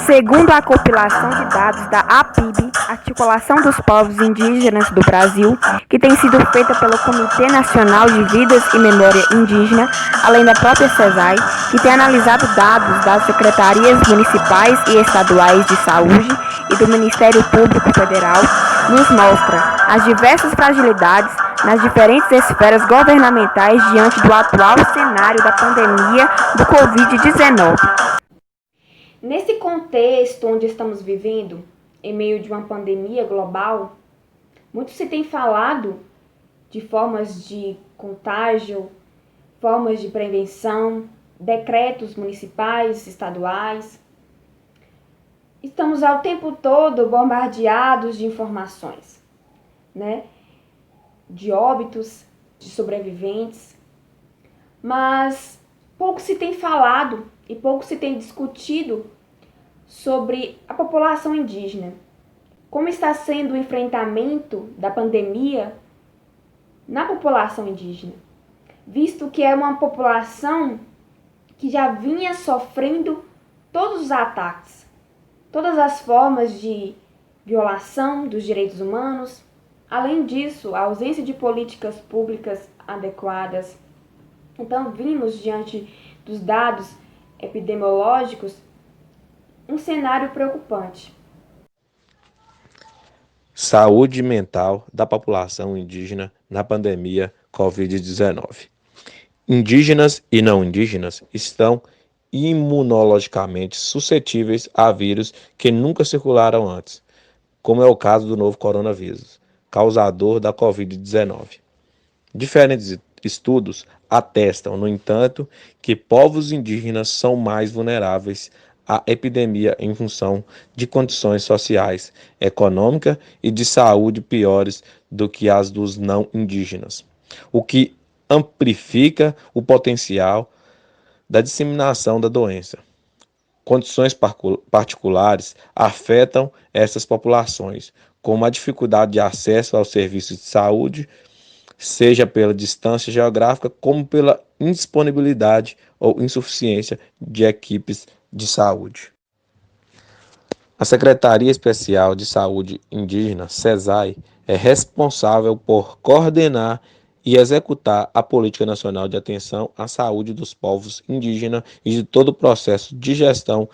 Segundo a compilação de dados da APIB, Articulação dos Povos Indígenas do Brasil, que tem sido feita pelo Comitê Nacional de Vidas e Memória Indígena, além da própria CESAI, que tem analisado dados das secretarias municipais e estaduais de saúde e do Ministério Público Federal, nos mostra as diversas fragilidades nas diferentes esferas governamentais diante do atual cenário da pandemia do Covid-19. Nesse contexto onde estamos vivendo, em meio de uma pandemia global, muito se tem falado de formas de contágio, formas de prevenção, decretos municipais, estaduais. Estamos ao tempo todo bombardeados de informações, né? De óbitos, de sobreviventes, mas pouco se tem falado e pouco se tem discutido sobre a população indígena. Como está sendo o enfrentamento da pandemia na população indígena, visto que é uma população que já vinha sofrendo todos os ataques, todas as formas de violação dos direitos humanos. Além disso, a ausência de políticas públicas adequadas. Então, vimos diante dos dados epidemiológicos um cenário preocupante. Saúde mental da população indígena na pandemia Covid-19. Indígenas e não indígenas estão imunologicamente suscetíveis a vírus que nunca circularam antes, como é o caso do novo coronavírus, causador da Covid-19. Diferentes estudos atestam, no entanto, que povos indígenas são mais vulneráveis à epidemia em função de condições sociais, econômicas e de saúde piores do que as dos não indígenas, o que amplifica o potencial da disseminação da doença. Condições particulares afetam essas populações, como a dificuldade de acesso aos serviços de saúde, seja pela distância geográfica, como pela indisponibilidade ou insuficiência de equipes de saúde. A Secretaria Especial de Saúde Indígena, CESAI, é responsável por coordenar e executar a Política Nacional de Atenção à Saúde dos Povos Indígenas e de todo o processo de gestão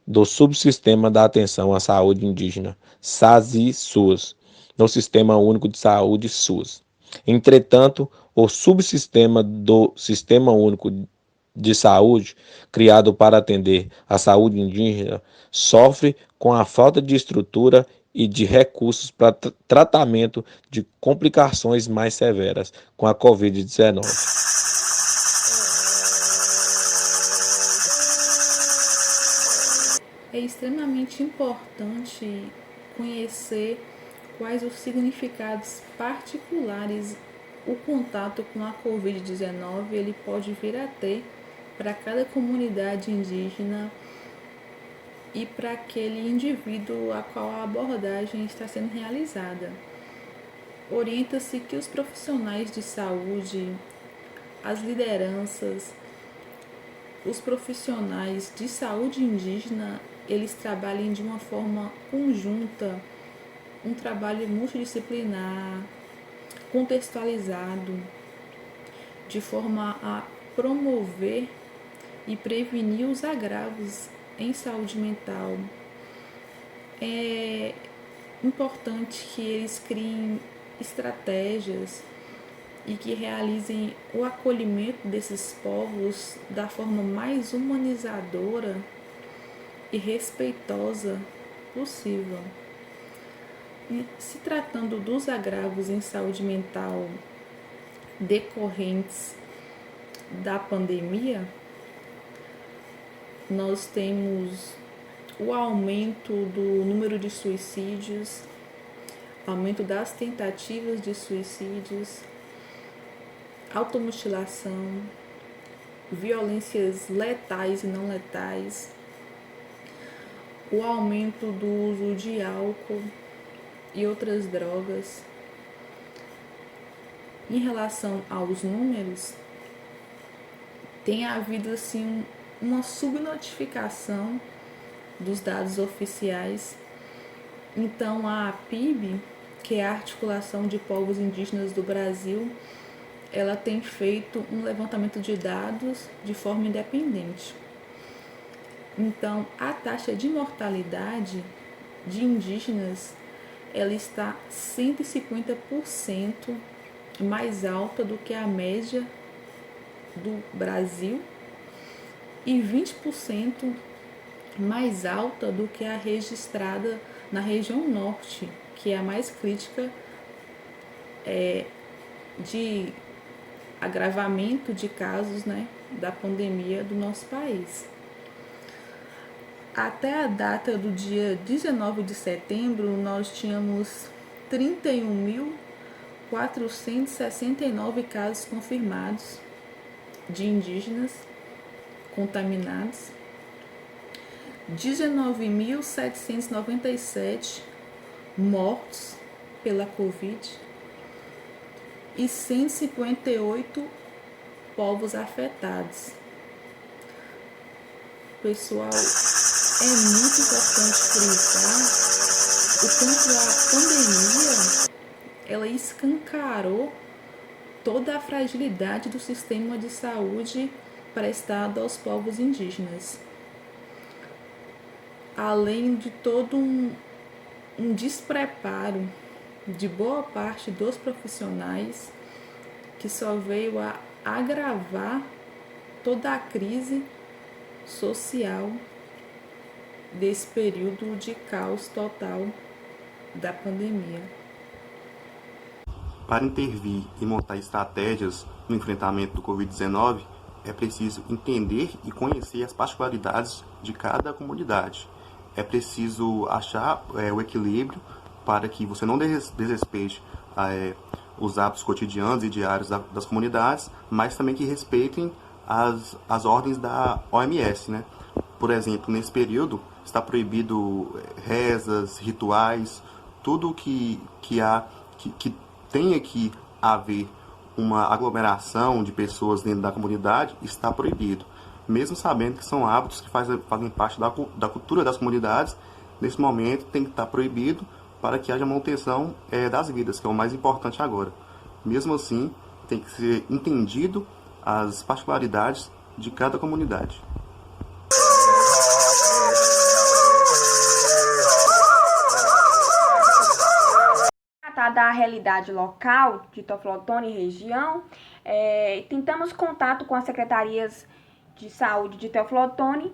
do Subsistema da Atenção à Saúde Indígena, SASI-SUS, no Sistema Único de Saúde, SUS. Entretanto, o subsistema do Sistema Único de Saúde, criado para atender a saúde indígena, sofre com a falta de estrutura e de recursos para tratamento de complicações mais severas com a Covid-19. É extremamente importante conhecer quais os significados particulares o contato com a Covid-19 ele pode vir a ter para cada comunidade indígena e para aquele indivíduo a qual a abordagem está sendo realizada. Orienta-se que os profissionais de saúde, as lideranças, os profissionais de saúde indígena, eles trabalhem de uma forma conjunta, um trabalho multidisciplinar, contextualizado, de forma a promover e prevenir os agravos em saúde mental. É importante que eles criem estratégias e que realizem o acolhimento desses povos da forma mais humanizadora e respeitosa possível. E se tratando dos agravos em saúde mental decorrentes da pandemia, nós temos o aumento do número de suicídios, aumento das tentativas de suicídios, automutilação, violências letais e não letais, o aumento do uso de álcool e outras drogas. Em relação aos números, tem havido assim uma subnotificação dos dados oficiais. Então, a APIB, que é a Articulação de Povos Indígenas do Brasil, ela tem feito um levantamento de dados de forma independente. Então, a taxa de mortalidade de indígenas, ela está 150% mais alta do que a média do Brasil e 20% mais alta do que a registrada na região norte, que é a mais crítica de agravamento de casos, da pandemia do nosso país. Até a data do dia 19 de setembro, nós tínhamos 31.469 casos confirmados de indígenas contaminados, 19.797 mortos pela Covid e 158 povos afetados. Pessoal, é muito importante frisar o quanto a pandemia ela escancarou toda a fragilidade do sistema de saúde prestado aos povos indígenas. Além de todo um despreparo de boa parte dos profissionais, que só veio a agravar toda a crise social desse período de caos total da pandemia. Para intervir e montar estratégias no enfrentamento do Covid-19, é preciso entender e conhecer as particularidades de cada comunidade. É preciso achar o equilíbrio para que você não desrespeite os hábitos cotidianos e diários das comunidades, mas também que respeitem as ordens da OMS, né? Por exemplo, nesse período está proibido rezas, rituais, tudo que tenha que haver uma aglomeração de pessoas dentro da comunidade está proibido. Mesmo sabendo que são hábitos que fazem parte da cultura das comunidades, nesse momento tem que estar proibido para que haja manutenção das vidas, que é o mais importante agora. Mesmo assim, tem que ser entendido as particularidades de cada comunidade. Da realidade local de Teoflotone e região, tentamos contato com as secretarias de saúde de Teoflotone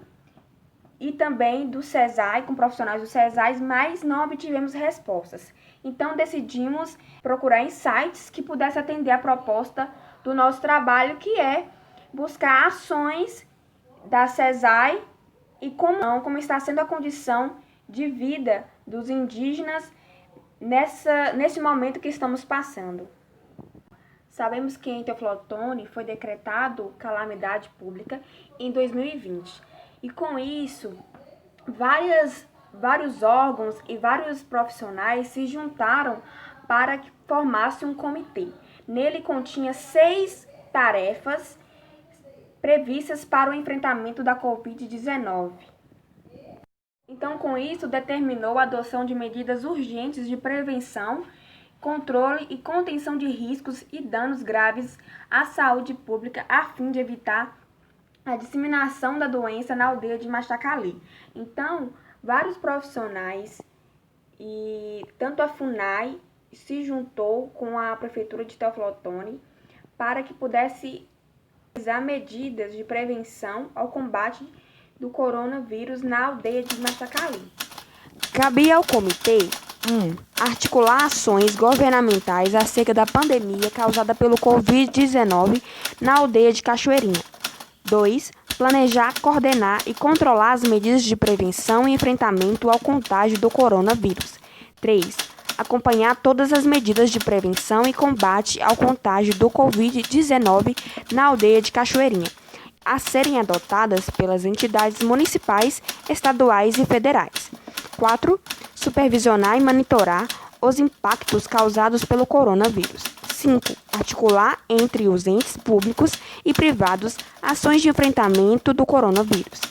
e também do SESAI, com profissionais do SESAI, mas não obtivemos respostas. Então decidimos procurar em sites que pudessem atender a proposta do nosso trabalho, que é buscar ações da SESAI e como está sendo a condição de vida dos indígenas nesse momento que estamos passando. Sabemos que em Teoflotone foi decretado calamidade pública em 2020 e com isso vários órgãos e vários profissionais se juntaram para que formasse um comitê. Nele continha 6 tarefas previstas para o enfrentamento da Covid-19. Então, com isso, determinou a adoção de medidas urgentes de prevenção, controle e contenção de riscos e danos graves à saúde pública, a fim de evitar a disseminação da doença na aldeia de Machacali. Então, vários profissionais e tanto a FUNAI se juntou com a Prefeitura de Teoflotone para que pudesse realizar medidas de prevenção ao combate do coronavírus na aldeia de Machacali. Cabia ao comitê 1. Articular ações governamentais acerca da pandemia causada pelo Covid-19 na aldeia de Cachoeirinha. 2. Planejar, coordenar e controlar as medidas de prevenção e enfrentamento ao contágio do coronavírus. 3. Acompanhar todas as medidas de prevenção e combate ao contágio do Covid-19 na aldeia de Cachoeirinha, a serem adotadas pelas entidades municipais, estaduais e federais. 4. Supervisionar e monitorar os impactos causados pelo coronavírus. 5. Articular entre os entes públicos e privados ações de enfrentamento do coronavírus.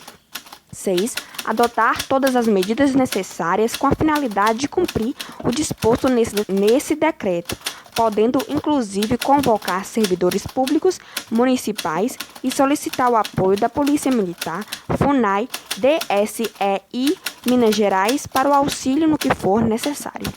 6. Adotar todas as medidas necessárias com a finalidade de cumprir o disposto nesse decreto, podendo inclusive convocar servidores públicos municipais e solicitar o apoio da Polícia Militar, FUNAI, DSE e Minas Gerais para o auxílio no que for necessário.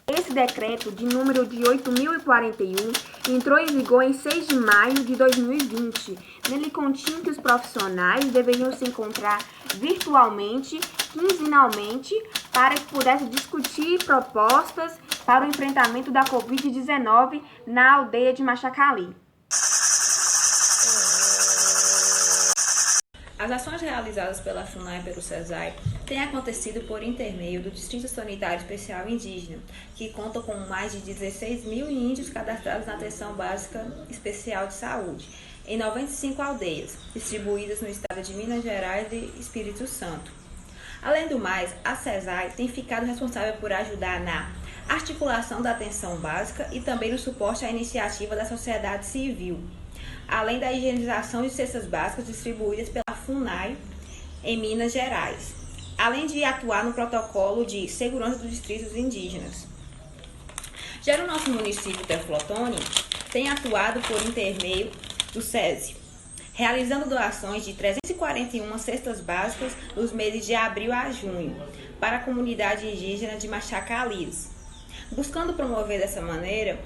Esse decreto, de número de 8.041, entrou em vigor em 6 de maio de 2020. Nele continha que os profissionais deveriam se encontrar virtualmente, quinzenalmente, para que pudessem discutir propostas para o enfrentamento da Covid-19 na aldeia de Machacali. As ações realizadas pela FUNAI e pelo SESAI têm acontecido por intermeio do Distrito Sanitário Especial Indígena, que conta com mais de 16 mil índios cadastrados na Atenção Básica Especial de Saúde, em 95 aldeias, distribuídas no estado de Minas Gerais e Espírito Santo. Além do mais, a SESAI tem ficado responsável por ajudar na articulação da atenção básica e também no suporte à iniciativa da sociedade civil, além da higienização de cestas básicas distribuídas pela FUNAI em Minas Gerais, além de atuar no protocolo de segurança dos distritos indígenas. Já no nosso município Teoflotone, tem atuado por intermeio do SESI, realizando doações de 341 cestas básicas nos meses de abril a junho para a comunidade indígena de Machacalis, buscando promover dessa maneira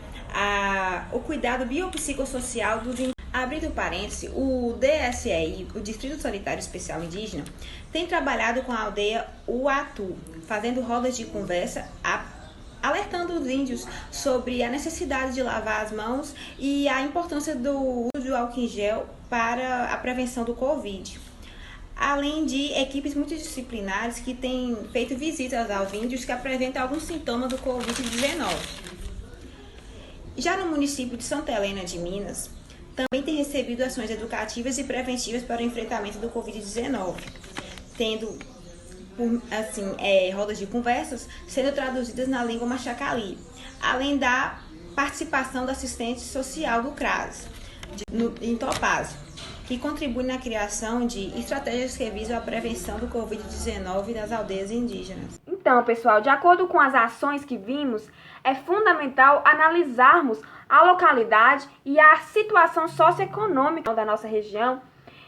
o cuidado biopsicossocial dos indígenas. Abrindo parênteses, o DSEI, o Distrito Sanitário Especial Indígena, tem trabalhado com a aldeia Uatu, fazendo rodas de conversa, alertando os índios sobre a necessidade de lavar as mãos e a importância do uso do álcool em gel para a prevenção do Covid. Além de equipes multidisciplinares que têm feito visitas aos índios que apresentam alguns sintomas do Covid-19. Já no município de Santa Helena de Minas, também tem recebido ações educativas e preventivas para o enfrentamento do Covid-19, tendo rodas de conversas sendo traduzidas na língua Machacali, além da participação da assistente social do CRAS, em Topázio, que contribui na criação de estratégias que visam a prevenção do Covid-19 nas aldeias indígenas. Então, pessoal, de acordo com as ações que vimos, é fundamental analisarmos a localidade e a situação socioeconômica da nossa região.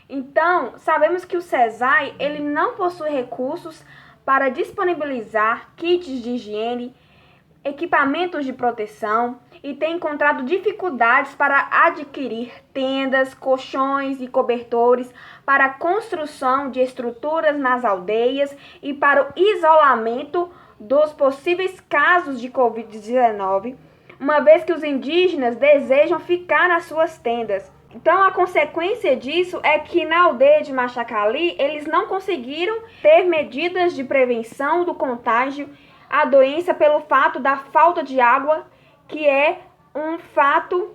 Então, sabemos que o SESAI ele não possui recursos para disponibilizar kits de higiene, equipamentos de proteção e tem encontrado dificuldades para adquirir tendas, colchões e cobertores para a construção de estruturas nas aldeias e para o isolamento dos possíveis casos de Covid-19, uma vez que os indígenas desejam ficar nas suas tendas. Então, a consequência disso é que na aldeia de Machacali, eles não conseguiram ter medidas de prevenção do contágio à doença pelo fato da falta de água, que é um fato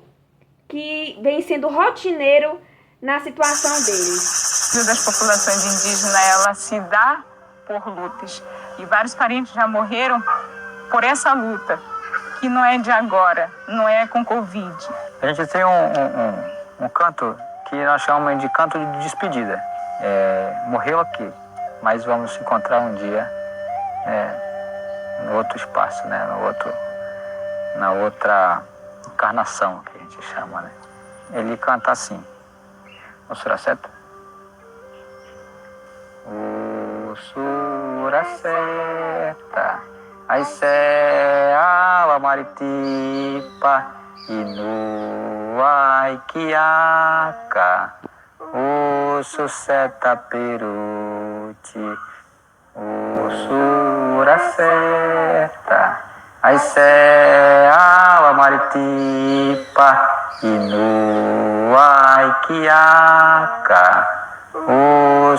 que vem sendo rotineiro na situação deles. Das populações indígenas, ela se dá por lutas. E vários parentes já morreram por essa luta, que não é de agora, não é com Covid. A gente tem um canto que nós chamamos de canto de despedida. Morreu aqui, mas vamos se encontrar um dia no outro espaço, né? Na outra encarnação, que a gente chama, né? Ele canta assim. O Suraceta? O Suraceta, Aisea, Maritipa, Inuai, Kiaka, o Suceta Peruti, o Suraceta, Aisea, Maritipa, Inuai, Kiaka, o